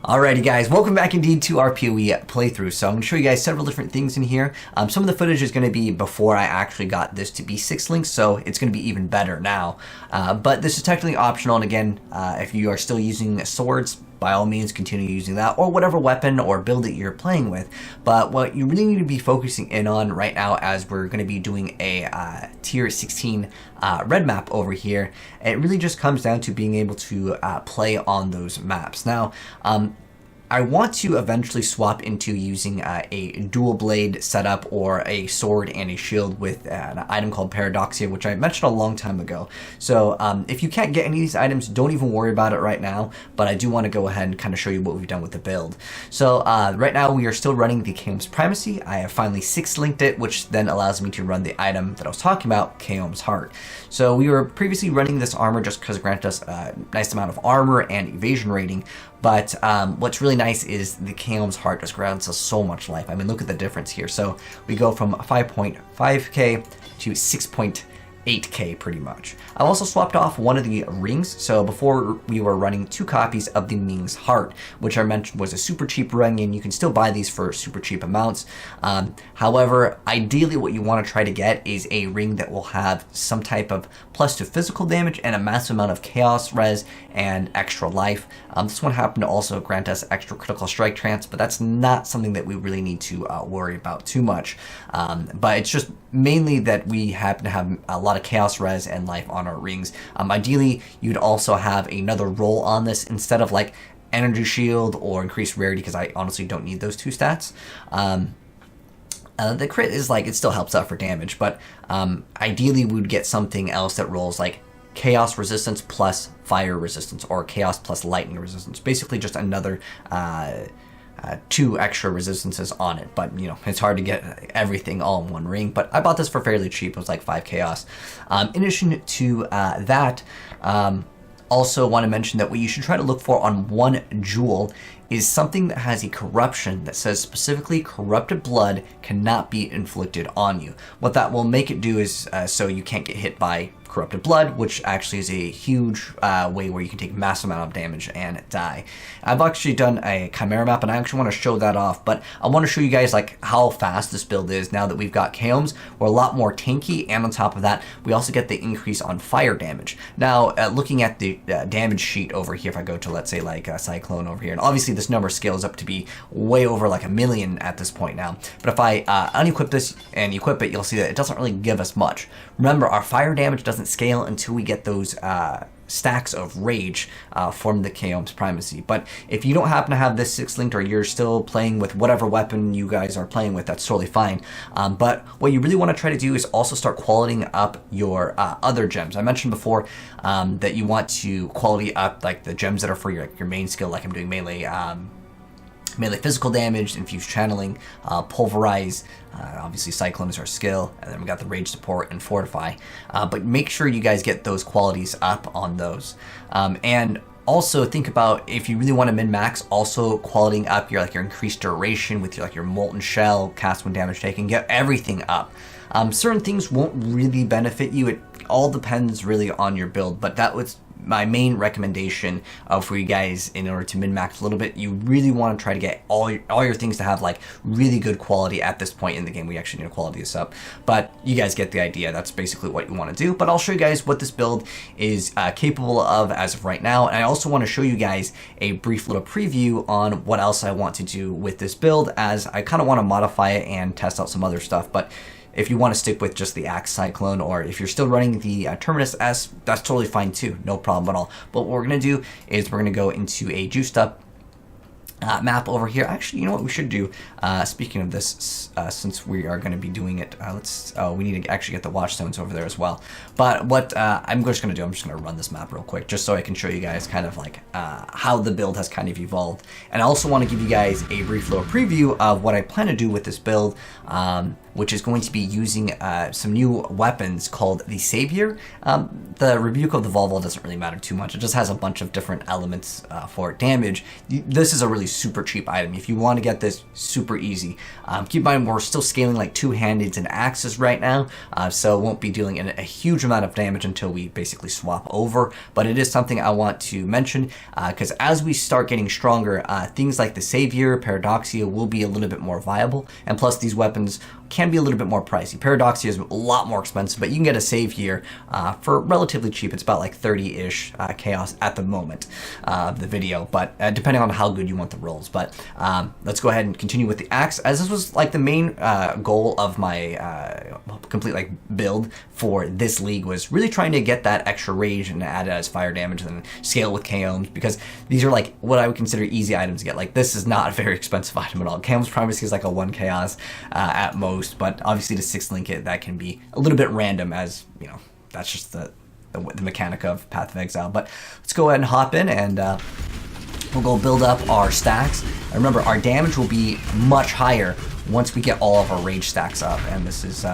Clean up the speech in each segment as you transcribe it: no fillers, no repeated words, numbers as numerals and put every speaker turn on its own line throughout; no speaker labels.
Alrighty guys, welcome back indeed to our PoE playthrough. So I'm going to show you guys several different things in here. Some of the footage is going to be before I actually got this to be 6 links, so it's going to be even better now. But this is technically optional, and again, if you are still using swords, by all means continue using that, or whatever weapon or build that you're playing with. But what you really need to be focusing in on right now, as we're going to be doing a tier 16 red map over here, it really just comes down to being able to play on those maps. Now, I want to eventually swap into using a dual blade setup or a sword and a shield with an item called Paradoxia, which I mentioned a long time ago. So if you can't get any of these items, don't even worry about it right now, but I do want to go ahead and kind of show you what we've done with the build. So right now we are still running the Kaom's Primacy. I have finally 6 linked it, which then allows me to run the item that I was talking about, Kaom's Heart. So we were previously running this armor just because it granted us a nice amount of armor and evasion rating. But what's really nice is the Kaom's Heart just grants us so much life. I mean, look at the difference here. So we go from 5.5k to 6.8k pretty much. I also swapped off one of the rings. So before we were running 2 copies of the Ming's Heart, which I mentioned was a super cheap ring, and you can still buy these for super cheap amounts. However, ideally what you want to try to get is a ring that will have some type of plus to physical damage and a massive amount of chaos res and extra life. This one happened to also grant us extra critical strike trance, but that's not something that we really need to worry about too much. But it's just mainly that we happen to have a lot of chaos res and life on our rings. Ideally, you'd also have another roll on this instead of like energy shield or increased rarity, because I honestly don't need those 2 stats. The crit is like, it still helps out for damage, but ideally we would get something else that rolls like chaos resistance plus fire resistance, or chaos plus lightning resistance. Basically just another 2 extra resistances on it, but you know, it's hard to get everything all in one ring. But I bought this for fairly cheap. It was like 5 chaos. In addition to that, also want to mention that what you should try to look for on one jewel is something that has a corruption that says specifically corrupted blood cannot be inflicted on you. What that will make it do is so you can't get hit by corrupted blood, which actually is a huge way where you can take massive amount of damage and die. I've actually done a Chimera map, and I actually want to show that off, but I want to show you guys like how fast this build is now that we've got Kaom's. We're a lot more tanky, and on top of that, we also get the increase on fire damage. Now, looking at the damage sheet over here, if I go to, let's say, like Cyclone over here, and obviously this number scales up to be way over like 1 million at this point now, but if I unequip this and equip it, you'll see that it doesn't really give us much. Remember, our fire damage doesn't scale until we get those stacks of rage from the Kaom's Primacy. But if you don't happen to have this 6 linked, or you're still playing with whatever weapon you guys are playing with, that's totally fine. But what you really want to try to do is also start qualitying up your other gems. I mentioned before that you want to quality up like the gems that are for your main skill, like I'm doing melee physical damage, infused channeling, pulverize, obviously Cyclone is our skill, and then we got the rage support and fortify. But make sure you guys get those qualities up on those. And also think about, if you really want to min-max, also qualitying up your increased duration with your Molten Shell, cast when damage taken, get everything up. Certain things won't really benefit you. It all depends really on your build, but that was my main recommendation for you guys. In order to min-max a little bit, you really want to try to get all your things to have like really good quality at this point in the game. We actually need to quality this up, but you guys get the idea. That's basically what you want to do. But I'll show you guys what this build is capable of as of right now, and I also want to show you guys a brief little preview on what else I want to do with this build, as I kind of want to modify it and test out some other stuff. But if you want to stick with just the Axe Cyclone, or if you're still running the Terminus S, that's totally fine too, no problem at all. But what we're going to do is we're going to go into a juiced up map over here. Actually, you know what we should do? Speaking of this, since we are going to be doing it, we need to actually get the watchstones over there as well. But what I'm just going to do, I'm just going to run this map real quick, just so I can show you guys kind of like how the build has kind of evolved. And I also want to give you guys a brief little preview of what I plan to do with this build, which is going to be using some new weapons called the Savior. The Rebuke of the Volvo doesn't really matter too much. It just has a bunch of different elements for damage. This is a really super cheap item. If you want to get this, super easy. Keep in mind, we're still scaling like two-handeds and axes right now, so it won't be dealing a huge amount of damage until we basically swap over, but it is something I want to mention, because as we start getting stronger, things like the Savior, Paradoxia will be a little bit more viable, and plus these weapons can be a little bit more pricey. Paradoxia is a lot more expensive, but you can get a Savior for relatively cheap. It's about like 30-ish chaos at the moment of the video, but depending on how good you want the rolls. But let's go ahead and continue with the axe, as this was like the main goal of my complete like build for this league, was really trying to get that extra rage and add it as fire damage and then scale with Chaos, because these are like what I would consider easy items to get. Like, this is not a very expensive item at all. Chaos Primacy is like a 1 chaos at most, but obviously to 6 link it, that can be a little bit random, as you know, that's just the mechanic of Path of Exile. But let's go ahead and hop in, and we'll go build up our stacks. And remember, our damage will be much higher once we get all of our rage stacks up, and this is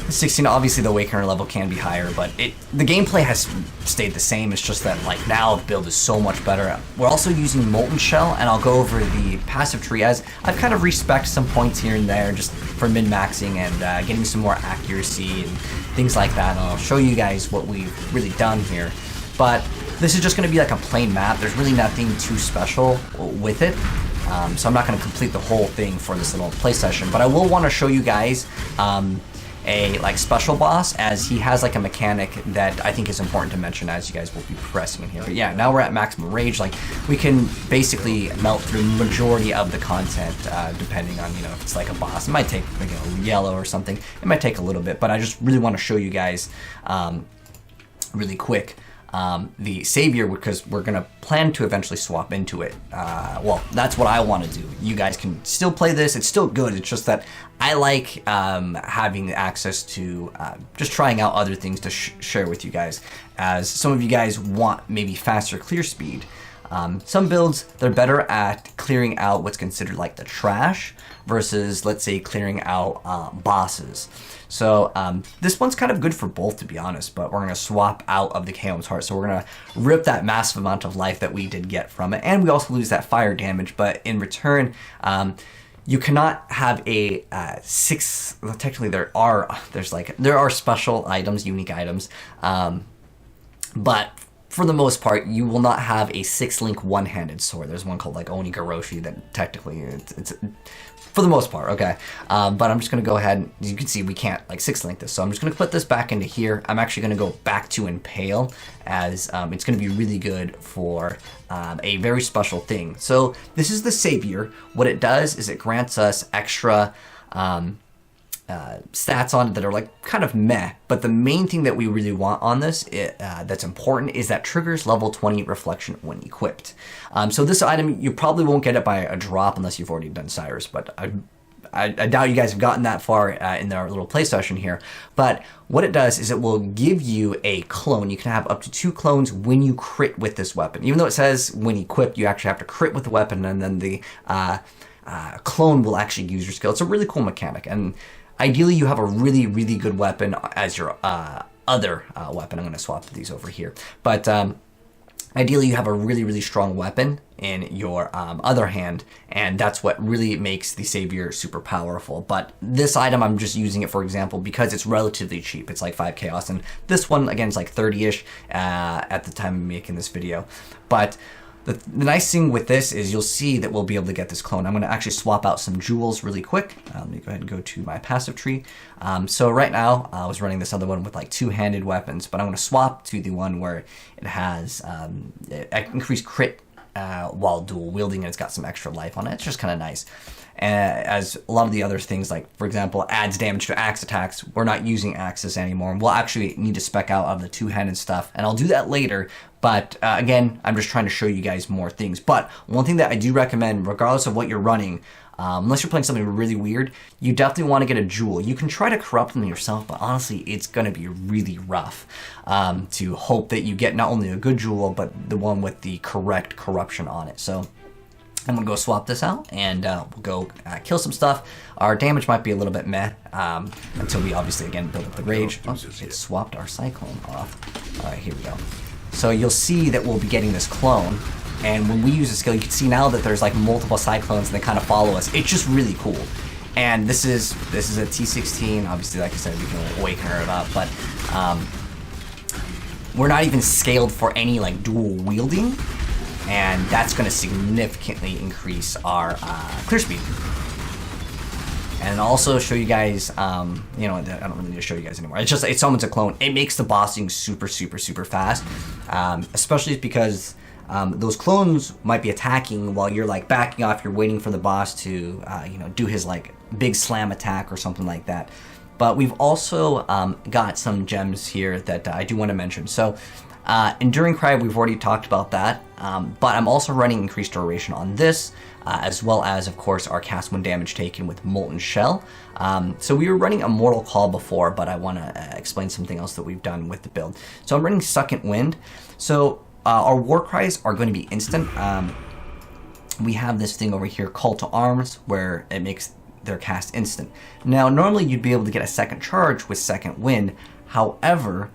16. Obviously the Awakener level can be higher, but the gameplay has stayed the same. It's just that like now the build is so much better. We're also using Molten Shell, and I'll go over the passive tree, as I've kind of respec'd some points here and there just for min-maxing and getting some more accuracy and things like that. And I'll show you guys what we've really done here. But this is just going to be like a plain map. There's really nothing too special with it. So I'm not going to complete the whole thing for this little play session, but I will want to show you guys a like special boss, as he has like a mechanic that I think is important to mention as you guys will be progressing in here. But yeah, now we're at maximum rage. Like, we can basically melt through majority of the content, depending on, you know, if it's like a boss. It might take, you know, yellow or something. It might take a little bit, but I just really want to show you guys really quick the Savior, because we're going to plan to eventually swap into it. Well, that's what I want to do. You guys can still play this. It's still good. It's just that I like having access to just trying out other things to share with you guys, as some of you guys want maybe faster clear speed. Some builds, they're better at clearing out what's considered like the trash versus, let's say, clearing out bosses. So this one's kind of good for both, to be honest, but we're going to swap out of the Chaos Heart. So we're going to rip that massive amount of life that we did get from it, and we also lose that fire damage, but in return, you cannot have a 6, well, technically there are special items, unique items, but for the most part, you will not have a 6-link one-handed sword. There's one called like Onigoroshi that technically it's for the most part, okay. But I'm just gonna go ahead, and you can see we can't like 6-link this, so I'm just gonna put this back into here. I'm actually gonna go back to Impale, as it's gonna be really good for a very special thing. So this is the Savior. What it does is it grants us extra stats on it that are like kind of meh, but the main thing that we really want on this that's important is that triggers level 20 reflection when equipped. So this item, you probably won't get it by a drop unless you've already done Cyrus, but I doubt you guys have gotten that far in our little play session here. But what it does is it will give you a clone. You can have up to 2 clones when you crit with this weapon. Even though it says when equipped, you actually have to crit with the weapon, and then the clone will actually use your skill. It's a really cool mechanic, and ideally you have a really, really good weapon as your other weapon. I'm going to swap these over here. But ideally you have a really, really strong weapon in your other hand, and that's what really makes the Savior super powerful. But this item, I'm just using it for example because it's relatively cheap. It's like 5 chaos, and this one again is like 30-ish at the time of making this video. But the nice thing with this is you'll see that we'll be able to get this clone. I'm going to actually swap out some jewels really quick. Let me go ahead and go to my passive tree. So right now I was running this other one with like 2-handed weapons, but I'm going to swap to the one where it has increased crit while dual wielding, and it's got some extra life on it. It's just kind of nice. As a lot of the other things, like for example, adds damage to axe attacks, we're not using axes anymore. We'll actually need to spec out of the 2-handed stuff, and I'll do that later. But again, I'm just trying to show you guys more things. But one thing that I do recommend, regardless of what you're running, unless you're playing something really weird, you definitely want to get a jewel. You can try to corrupt them yourself, but honestly, it's going to be really rough to hope that you get not only a good jewel, but the one with the correct corruption on it. So I'm going to go swap this out, and we'll go kill some stuff. Our damage might be a little bit meh until we obviously, again, build up the rage. Oh, it swapped our Cyclone off. All right, here we go. So you'll see that we'll be getting this clone, And when we use the skill, you can see now that there's like multiple cyclones and they kind of follow us. It's just really cool. And this is a T16. Obviously, like I said, we can awaken her up, but we're not even scaled for any like dual wielding, and that's going to significantly increase our clear speed. And also show you guys, you know, I don't really need to show you guys anymore. It summons a clone. It makes the bossing super fast, especially because those clones might be attacking while you're like backing off. You're waiting for the boss to, you know, do his like big slam attack or something like that. But we've also got some gems here that I do want to mention. So Enduring Cry, we've already talked about that, but I'm also running increased duration on this, as well as, of course, our cast when damage taken with Molten Shell. So we were running a Mortal Call before, but I want to explain something else that we've done with the build. So I'm running Second Wind. So our War Cries are going to be instant. We have this thing over here, Call to Arms, where it makes their cast instant. Now, normally you'd be able to get a second charge with Second Wind. However,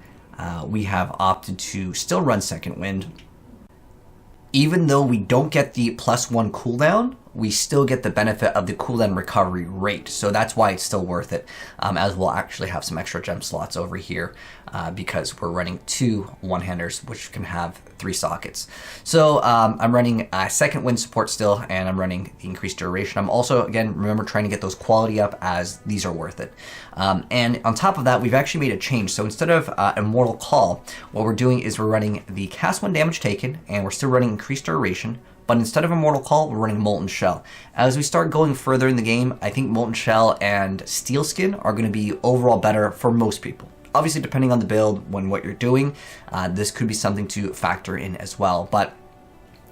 we have opted to still run Second Wind. Even though we don't get the +1 cooldown, we still get the benefit of the cooldown recovery rate. So that's why it's still worth it, as we'll actually have some extra gem slots over here because we're running 2 one-handers, which can have 3 sockets. So I'm running Second Wind support still, and I'm running the increased duration. I'm also, again, remember, trying to get those quality up, as these are worth it. And on top of that, we've actually made a change. So instead of Immortal Call, what we're doing is we're running the cast when damage taken, and we're still running increased duration. But instead of Immortal Call, we're running Molten Shell. As we start going further in the game, I think Molten Shell and Steel Skin are going to be overall better for most people. Obviously, depending on the build, what you're doing, this could be something to factor in as well. But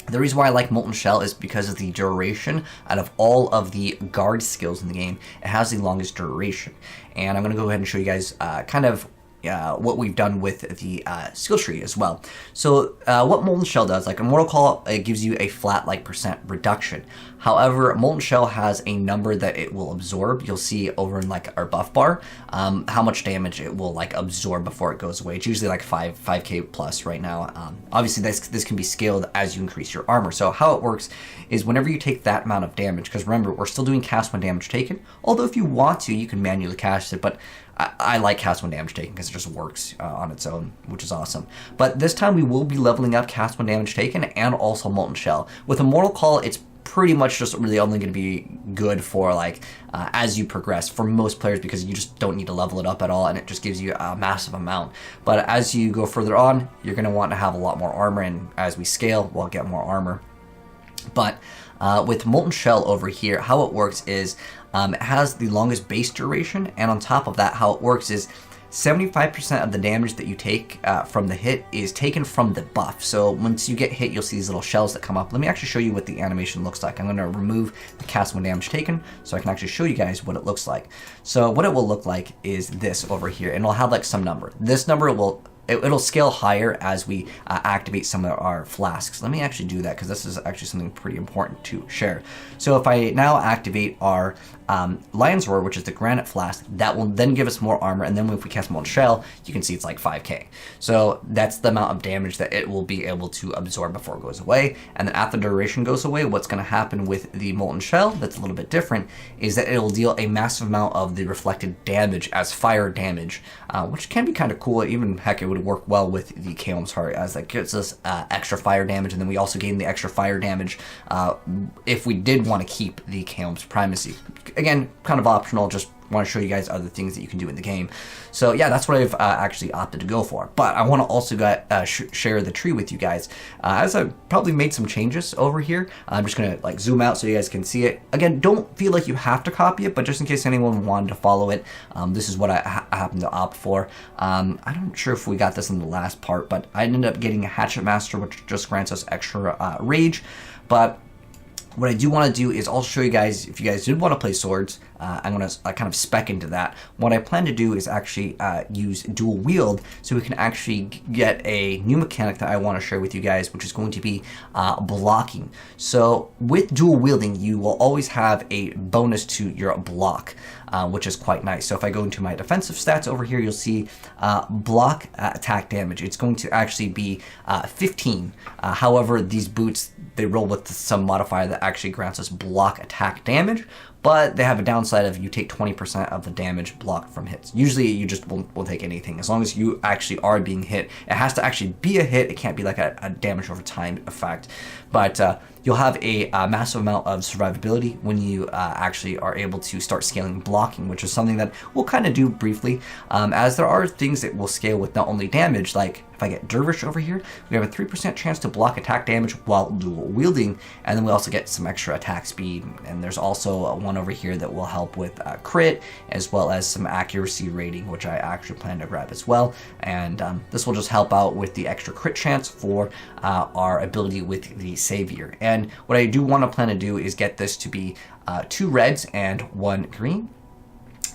the reason why I like Molten Shell is because of the duration. Out of all of the guard skills in the game, it has the longest duration. And I'm going to go ahead and show you guys kind of what we've done with the skill tree as well. So what Molten Shell does, like Immortal Call, it gives you a flat like % reduction. However, Molten Shell has a number that it will absorb. You'll see over in like our buff bar how much damage it will like absorb before it goes away. It's usually like 5k plus right now. Obviously this can be scaled as you increase your armor. So how it works is whenever you take that amount of damage, because remember, we're still doing cast when damage taken, although if you want to, you can manually cast it, but I like cast when damage taken because it just works on its own, which is awesome. But this time we will be leveling up cast when damage taken and also Molten Shell. With Immortal Call, it's pretty much just really only going to be good for like as you progress for most players, because you just don't need to level it up at all, and it just gives you a massive amount. But as you go further on, you're going to want to have a lot more armor, and as we scale, we'll get more armor. But with Molten Shell over here, how it works is it has the longest base duration, and on top of that, how it works is 75% of the damage that you take from the hit is taken from the buff. So once you get hit, you'll see these little shells that come up. Let me actually show you what the animation looks like. I'm going to remove the cast when damage taken so I can actually show you guys what it looks like. So what it will look like is this over here, and it'll have like some number. This number will it'll scale higher as we activate some of our flasks. Let me actually do that because this is actually something pretty important to share. So if I now activate our Lion's Roar, which is the Granite Flask, that will then give us more armor, and then if we cast Molten Shell, you can see it's like 5k. So that's the amount of damage that it will be able to absorb before it goes away. And then after the duration goes away, what's going to happen with the Molten Shell, that's a little bit different, is that it'll deal a massive amount of the reflected damage as fire damage, which can be kind of cool. Even, heck, it would work well with the Chaos Heart, as that gives us extra fire damage, and then we also gain the extra fire damage if we did want to keep the Chaos Primacy. Again, kind of optional, just want to show you guys other things that you can do in the game. So yeah, that's what I've actually opted to go for. But I want to also share the tree with you guys, as I probably made some changes over here. I'm just going to like zoom out so you guys can see it. Again, don't feel like you have to copy it, but just in case anyone wanted to follow it, this is what I happen to opt for. I'm not sure if we got this in the last part, but I ended up getting a Hatchet Master, which just grants us extra rage. But what I do want to do is also show you guys, if you guys did want to play swords, I'm going to kind of spec into that. What I plan to do is actually use dual wield, so we can actually get a new mechanic that I want to share with you guys, which is going to be blocking. So with dual wielding, you will always have a bonus to your block, which is quite nice. So if I go into my defensive stats over here, you'll see block attack damage. It's going to actually be 15. However, these boots, they roll with some modifier that actually grants us block attack damage, but they have a downside of you take 20% of the damage blocked from hits. Usually you just won't take anything. As long as you actually are being hit, it has to actually be a hit. It can't be like a damage over time effect. But you'll have a massive amount of survivability when you actually are able to start scaling blocking, which is something that we'll kind of do briefly, as there are things that will scale with not only damage, like if I get Dervish over here, we have a 3% chance to block attack damage while dual wielding, and then we also get some extra attack speed, and there's also one over here that will help with crit, as well as some accuracy rating, which I actually plan to grab as well, and this will just help out with the extra crit chance for our ability with the Savior. And what I do want to plan to do is get this to be 2 reds and 1 green.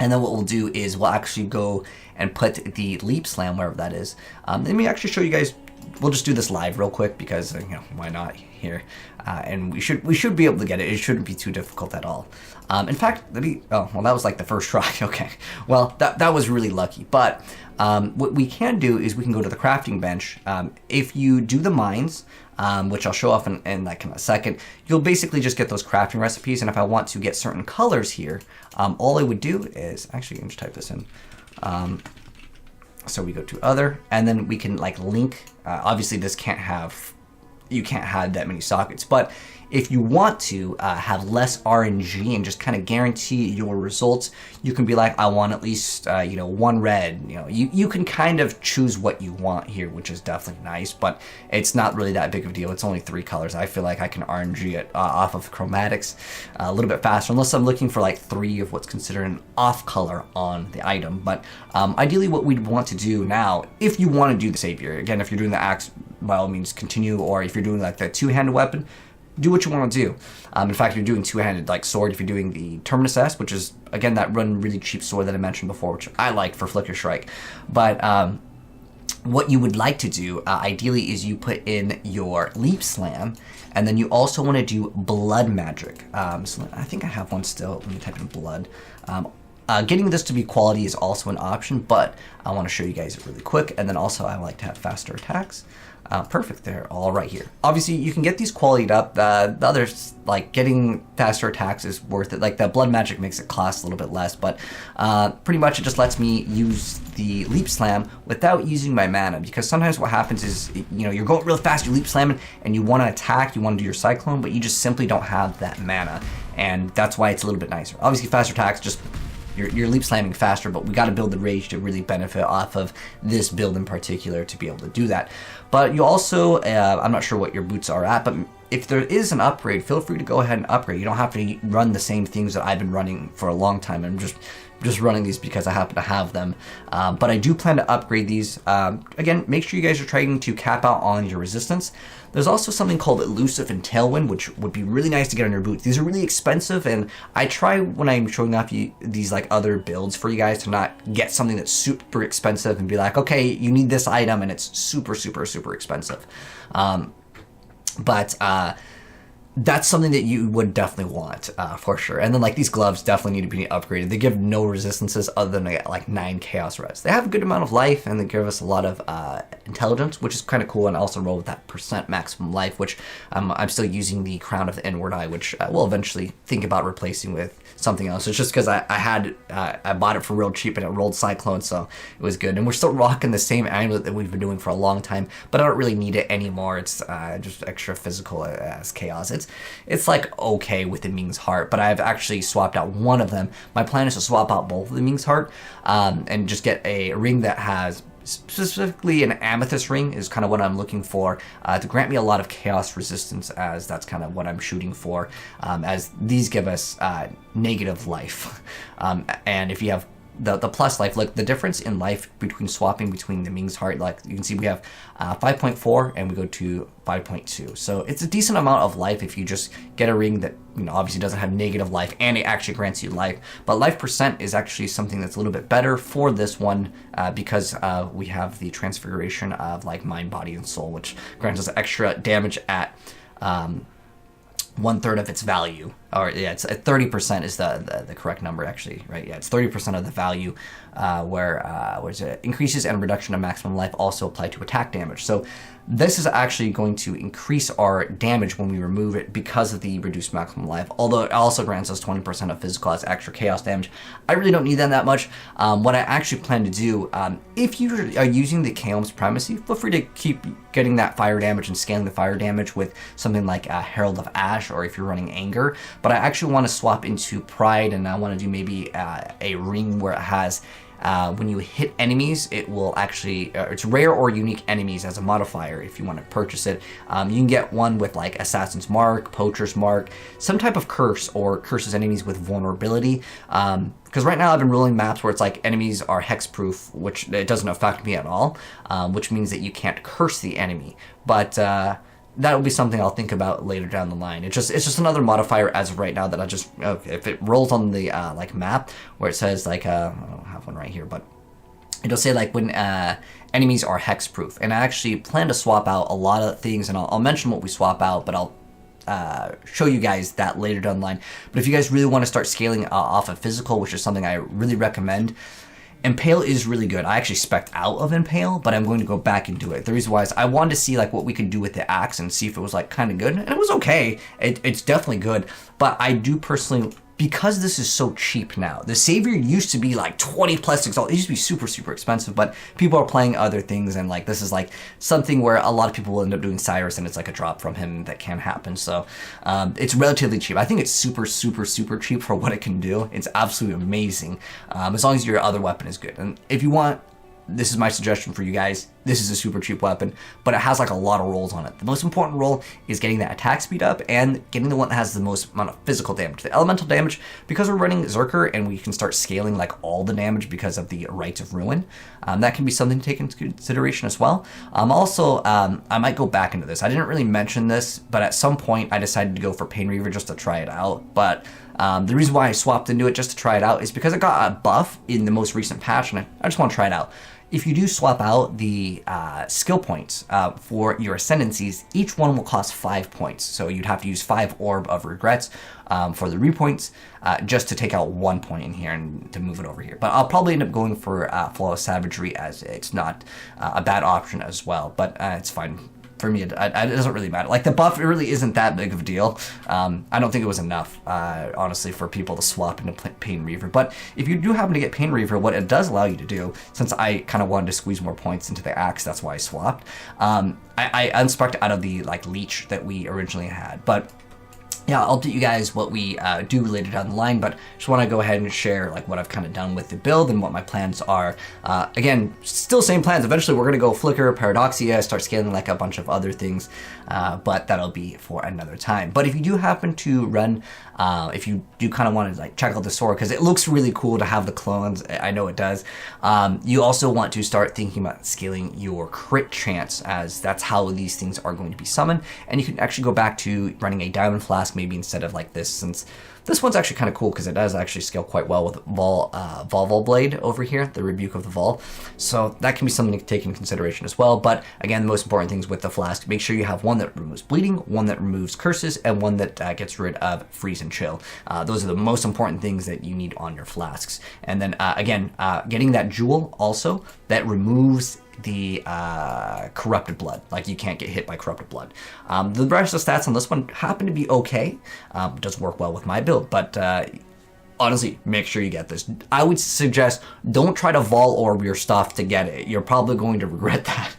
And then what we'll do is we'll actually go and put the leap slam wherever that is. Let me actually show you guys. We'll just do this live real quick because why not here? And we should be able to get it. It shouldn't be too difficult at all. In fact, oh well, that was like the first try. Okay, well that was really lucky. But what we can do is we can go to the crafting bench. If you do the mines, which I'll show off in like in a second, you'll basically just get those crafting recipes. And if I want to get certain colors here, all I would do is actually just type this in. So we go to other, and then we can like link. Obviously, this you can't have that many sockets, but if you want to have less RNG and just kind of guarantee your results, you can be like, I want at least 1 red. You can kind of choose what you want here, which is definitely nice, but it's not really that big of a deal. It's only 3 colors. I feel like I can RNG it off of chromatics a little bit faster, unless I'm looking for like 3 of what's considered an off color on the item. But ideally, what we'd want to do now, if you want to do the Savior, again, if you're doing the axe, by all means continue, or if you're doing like the 2-handed weapon, do what you want to do. In fact, if you're doing 2-handed like sword, if you're doing the Terminus S, which is again that really cheap sword that I mentioned before, which I like for Flicker Strike. But what you would like to do ideally is you put in your Leap Slam, and then you also want to do Blood Magic. So I think I have one still. Let me type in Blood. Getting this to be quality is also an option, but I want to show you guys it really quick. And then also I like to have faster attacks. Perfect, they're all right here. Obviously, you can get these qualityed up. The others, like getting faster attacks is worth it. Like the Blood Magic makes it cost a little bit less, but pretty much it just lets me use the Leap Slam without using my mana, because sometimes what happens is, you're going real fast, you Leap Slamming, and you want to attack, you want to do your Cyclone, but you just simply don't have that mana, and that's why it's a little bit nicer. Obviously, faster attacks just... You're leap slamming faster, but we got to build the rage to really benefit off of this build in particular to be able to do that. But you also, I'm not sure what your boots are at, but if there is an upgrade, feel free to go ahead and upgrade. You don't have to run the same things that I've been running for a long time. I'm just running these because I happen to have them. But I do plan to upgrade these. Again, make sure you guys are trying to cap out on your resistance. There's also something called Elusive and Tailwind, which would be really nice to get on your boots. These are really expensive, and I try when I'm showing off these like other builds for you guys to not get something that's super expensive and be like, okay, you need this item and it's super, super, super expensive. That's something that you would definitely want for sure. And then like these gloves definitely need to be upgraded. They give no resistances other than like 9 chaos res. They have a good amount of life, and they give us a lot of intelligence, which is kind of cool, and also roll with that % maximum life, which I'm still using the Crown of the Inward Eye, which I will eventually think about replacing with something else. It's just because I bought it for real cheap and it rolled Cyclone, so it was good. And we're still rocking the same amulet that we've been doing for a long time, but I don't really need it anymore. It's just extra physical as chaos. It's like okay with the Ming's Heart, but I've actually swapped out one of them. My plan is to swap out both of the Ming's Heart and just get a ring that has specifically an amethyst ring is kind of what I'm looking for to grant me a lot of chaos resistance, as that's kind of what I'm shooting for, as these give us negative life. And if you have the plus life. Look, the difference in life between swapping between the Ming's Heart, like you can see we have 5.4 and we go to 5.2. So it's a decent amount of life if you just get a ring that, you know, obviously doesn't have negative life and it actually grants you life. But life percent is actually something that's a little bit better for this one because we have the transfiguration of like mind, body, and soul, which grants us extra damage at 1/3 of its value. Or yeah, it's 30% is the correct number actually, right? Yeah, it's 30% of the value where is it? Increases and reduction of maximum life also apply to attack damage. So this is actually going to increase our damage when we remove it because of the reduced maximum life, although it also grants us 20% of physical as extra chaos damage. I really don't need that much. What I actually plan to do, if you are using the Chaos Primacy, feel free to keep getting that fire damage and scaling the fire damage with something like Herald of Ash, or if you're running Anger. But I actually want to swap into Pride, and I want to do maybe a ring where it has when you hit enemies, it will actually, it's rare or unique enemies as a modifier if you want to purchase it. You can get one with like Assassin's Mark, Poacher's Mark, some type of curse or curses enemies with vulnerability. Because right now I've been rolling maps where it's like enemies are hexproof, which it doesn't affect me at all, which means that you can't curse the enemy. But that will be something I'll think about later down the line. It's just another modifier as of right now that I just, if it rolls on the like map where it says like, I don't have one right here, but it'll say like when enemies are hexproof. And I actually plan to swap out a lot of things, and I'll mention what we swap out, but I'll show you guys that later down the line. But if you guys really want to start scaling off of physical, which is something I really recommend, Impale is really good. I actually spec'd out of Impale, but I'm going to go back and do it. The reason why is I wanted to see like what we could do with the axe and see if it was like kind of good, and it was okay. It's definitely good, but I do personally, because this is so cheap now. The Savior used to be like 20 plus Exalt. It used to be super, super expensive, but people are playing other things, and like this is like something where a lot of people will end up doing Cyrus, and it's like a drop from him that can happen. So it's relatively cheap. I think it's super, super, super cheap for what it can do. It's absolutely amazing, as long as your other weapon is good. And if you want, this is my suggestion for you guys, this is a super cheap weapon, but it has like a lot of rolls on it. The most important roll is getting that attack speed up and getting the one that has the most amount of physical damage. The elemental damage, because we're running Zerker and we can start scaling like all the damage because of the Rites of Ruin, that can be something to take into consideration as well. Also, I might go back into this. I didn't really mention this, but at some point I decided to go for Pain Reaver just to try it out. But the reason why I swapped into it just to try it out is because it got a buff in the most recent patch, and I just want to try it out. If you do swap out the skill points for your ascendancies, each one will cost 5 points. So you'd have to use 5 Orb of Regrets for the repoints just to take out 1 point in here and to move it over here. But I'll probably end up going for Flawless Savagery, as it's not a bad option as well. But it's fine. For me, it doesn't really matter. Like the buff, it really isn't that big of a deal. I don't think it was enough, honestly, for people to swap into Pain Reaver. But if you do happen to get Pain Reaver, what it does allow you to do, since I kind of wanted to squeeze more points into the axe, that's why I swapped. I unspec'd out of the like leech that we originally had, but yeah, I'll update you guys what we do later down the line, but just want to go ahead and share like what I've kind of done with the build and what my plans are. Again, still same plans. Eventually we're going to go Flicker, Paradoxia, start scaling like a bunch of other things, but that'll be for another time. But if you do happen to run, if you do kind of want to like check out the sword, because it looks really cool to have the clones, I know it does, you also want to start thinking about scaling your crit chance, as that's how these things are going to be summoned. And you can actually go back to running a Diamond Flask maybe instead of like this, since this one's actually kind of cool because it does actually scale quite well with Vol Blade over here, the Rebuke of the Vol. So that can be something to take into consideration as well. But again, the most important things with the flask, make sure you have one that removes bleeding, one that removes curses, and one that gets rid of freeze and chill. Those are the most important things that you need on your flasks. And then again, getting that jewel also that removes the corrupted blood. Like you can't get hit by corrupted blood. The rest of the stats on this one happen to be okay. Doesn't work well with my build, but honestly, make sure you get this. I would suggest don't try to Vol Orb your stuff to get it. You're probably going to regret that.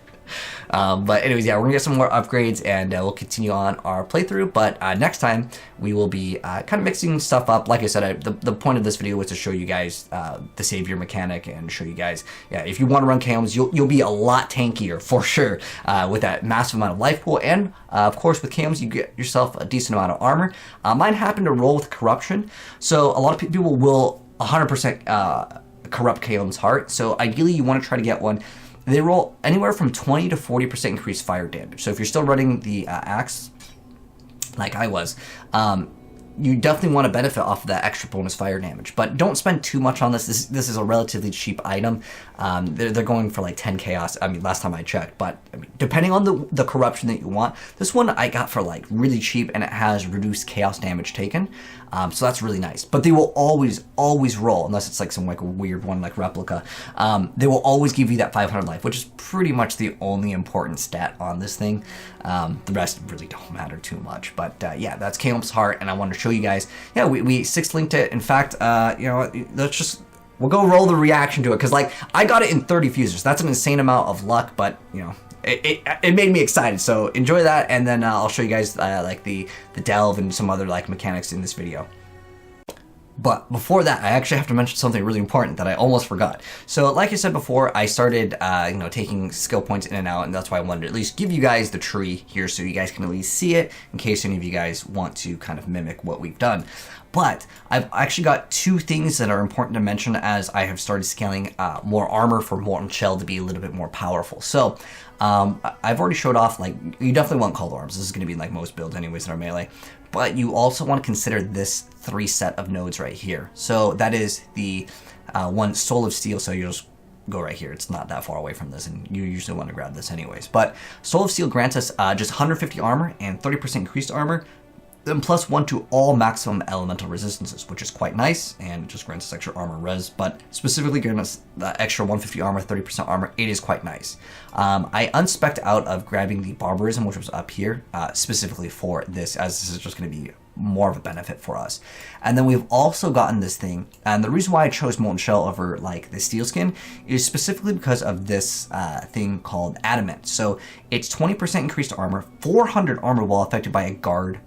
But anyways, yeah, we're gonna get some more upgrades, and we'll continue on our playthrough. But next time we will be kind of mixing stuff up. Like I said, the point of this video was to show you guys the Savior mechanic and show you guys, yeah, if you want to run Chaos, you'll be a lot tankier for sure with that massive amount of life pool, and of course with Chaos you get yourself a decent amount of armor. Mine happened to roll with Corruption, so a lot of people will 100% Corrupt Kalim's Heart. So ideally you want to try to get one. They roll anywhere from 20 to 40% increased fire damage. So if you're still running the axe, like I was, you definitely want to benefit off of that extra bonus fire damage. But don't spend too much on this. This is a relatively cheap item. They're going for like 10 chaos. I mean, last time I checked. But I mean, depending on the corruption that you want, this one I got for like really cheap, and it has reduced chaos damage taken. So that's really nice. But they will always roll, unless it's like some like weird one like replica. They will always give you that 500 life, which is pretty much the only important stat on this thing. The rest really don't matter too much. But yeah, that's Kalim's Heart, and I wanted to show you guys. Yeah, we 6-linked it. In fact, you know, we'll go roll the reaction to it, because like I got it in 30 fusers. That's an insane amount of luck, but you know, it made me excited. So enjoy that, and then I'll show you guys like the delve and some other like mechanics in this video. But before that, I actually have to mention something really important that I almost forgot. So like I said before, I started you know, taking skill points in and out, and that's why I wanted to at least give you guys the tree here so you guys can at least see it in case any of you guys want to kind of mimic what we've done. But I've actually got two things that are important to mention as I have started scaling more armor for Molten Shell to be a little bit more powerful. So I've already showed off, like, you definitely want called arms. This is going to be like most builds anyways in our melee. But you also want to consider this 3 set of nodes right here. So that is the one Soul of Steel. So you just go right here. It's not that far away from this, and you usually want to grab this anyways. But Soul of Steel grants us just 150 armor and 30% increased armor, then +1 to all maximum elemental resistances, which is quite nice, and it just grants us extra armor res, but specifically giving us the extra 150 armor, 30% armor, it is quite nice. I unspec'd out of grabbing the Barbarism, which was up here, specifically for this, as this is just going to be more of a benefit for us. And then we've also gotten this thing, and the reason why I chose Molten Shell over like the Steel Skin is specifically because of this thing called Adamant. So it's 20% increased armor, 400 armor while affected by a guard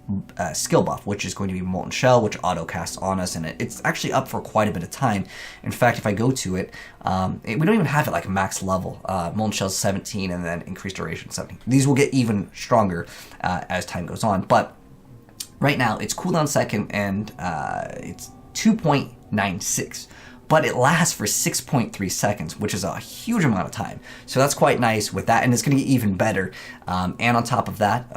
skill buff, which is going to be Molten Shell, which auto casts on us, and it's actually up for quite a bit of time. In fact, if I go to it, we don't even have it like max level. Molten Shell's 17, and then increased duration 17. These will get even stronger as time goes on, but right now, it's cooldown second, and it's 2.96, but it lasts for 6.3 seconds, which is a huge amount of time. So that's quite nice with that, and it's going to get even better. And on top of that,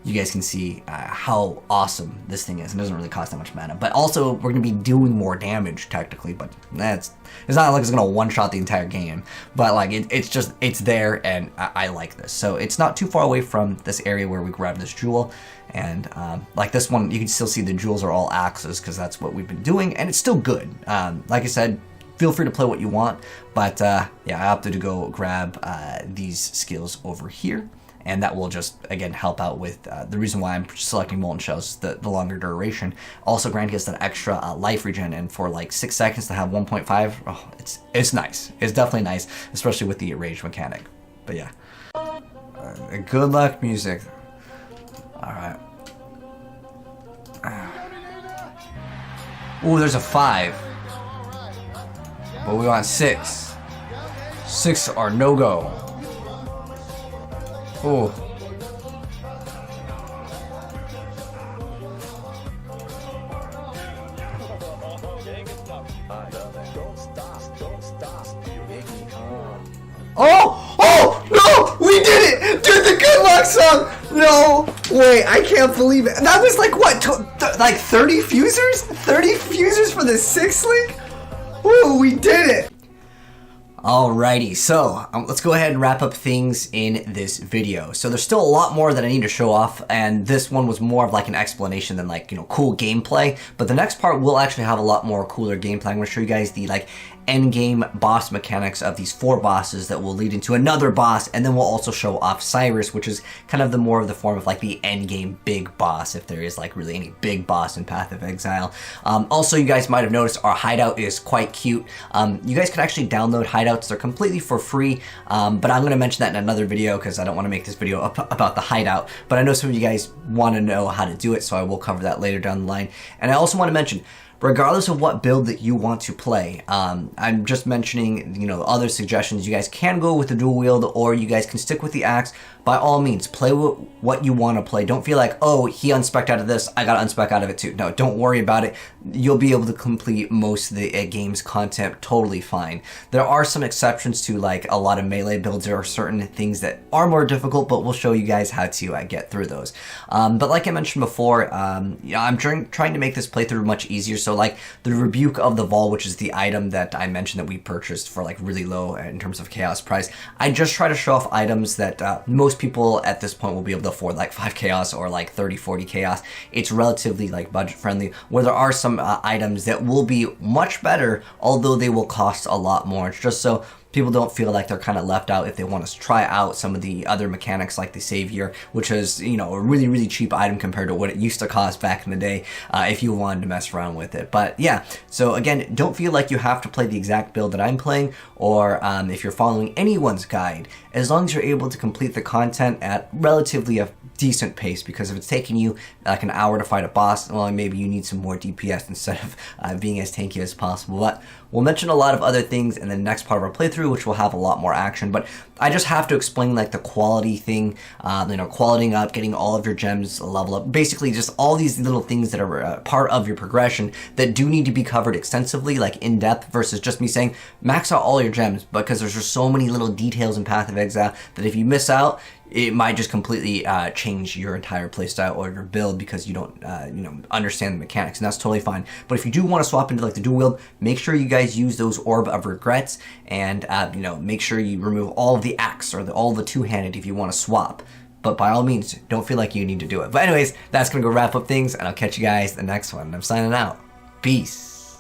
you guys can see how awesome this thing is. It doesn't really cost that much mana, but also we're going to be doing more damage technically, but it's not like it's going to one-shot the entire game, but like it's there, and I like this. So it's not too far away from this area where we grabbed this jewel, and like this one, you can still see the jewels are all axes because that's what we've been doing, and it's still good. Like I said, feel free to play what you want, but yeah, I opted to go grab these skills over here. And that will just, again, help out with the reason why I'm selecting Molten Shells, the longer duration. Also granting us that extra life regen, and for like 6 seconds to have 1.5, oh, it's nice. It's definitely nice, especially with the rage mechanic. But yeah. Good luck, music. Alright. Ooh, there's a 5. But we want 6. 6 are no-go. Oh. Oh! No! We did it! Dude, the good luck song! No! Wait, I can't believe it. That was like what? Like 30 fusers? 30 fusers for the 6-link? Ooh, we did it! Alrighty, so let's go ahead and wrap up things in this video. So there's still a lot more that I need to show off, and this one was more of like an explanation than like, you know, cool gameplay. But the next part will actually have a lot more cooler gameplay. I'm going to show you guys the like end game boss mechanics of these 4 bosses that will lead into another boss, and then we'll also show off Cyrus, which is kind of the more of the form of like the end game big boss, if there is like really any big boss in Path of Exile. Also, you guys might have noticed our hideout is quite cute. You guys can actually download hideouts. They're completely for free, but I'm going to mention that in another video because I don't want to make this video about the hideout, but I know some of you guys want to know how to do it, so I will cover that later down the line. And I also want to mention, regardless of what build that you want to play, I'm just mentioning, you know, other suggestions. You guys can go with the dual wield, or you guys can stick with the axe, by all means, play what you want to play. Don't feel like, oh, he unspec'd out of this, I got to unspec out of it too. No, don't worry about it. You'll be able to complete most of the game's content totally fine. There are some exceptions to like a lot of melee builds. There are certain things that are more difficult, but we'll show you guys how to get through those. But like I mentioned before, I'm trying to make this playthrough much easier. So like the Rebuke of the Vol, which is the item that I mentioned that we purchased for like really low in terms of chaos price, I just try to show off items that most people at this point will be able to afford, like 5 chaos or like 30-40 chaos. It's relatively like budget friendly, where there are some items that will be much better, although they will cost a lot more. It's just so people don't feel like they're kind of left out if they want to try out some of the other mechanics like the Savior, which is, you know, a really, really cheap item compared to what it used to cost back in the day if you wanted to mess around with it. But yeah, so again, don't feel like you have to play the exact build that I'm playing, or if you're following anyone's guide, as long as you're able to complete the content at relatively a decent pace, because if it's taking you like an hour to fight a boss, well, maybe you need some more DPS instead of being as tanky as possible. But we'll mention a lot of other things in the next part of our playthrough, which will have a lot more action. But I just have to explain like the quality thing, you know, qualitying up, getting all of your gems level up, basically just all these little things that are part of your progression that do need to be covered extensively, like in depth, versus just me saying max out all your gems, because there's just so many little details in Path of Exile that if you miss out, it might just completely change your entire playstyle or your build because you don't, you know, understand the mechanics, and that's totally fine. But if you do want to swap into like the dual wield, make sure you guys use those Orb of Regrets, and you know, make sure you remove all of the axe or all the two-handed if you want to swap. But by all means, don't feel like you need to do it. But anyways, that's gonna go wrap up things, and I'll catch you guys in the next one. I'm signing out. Peace.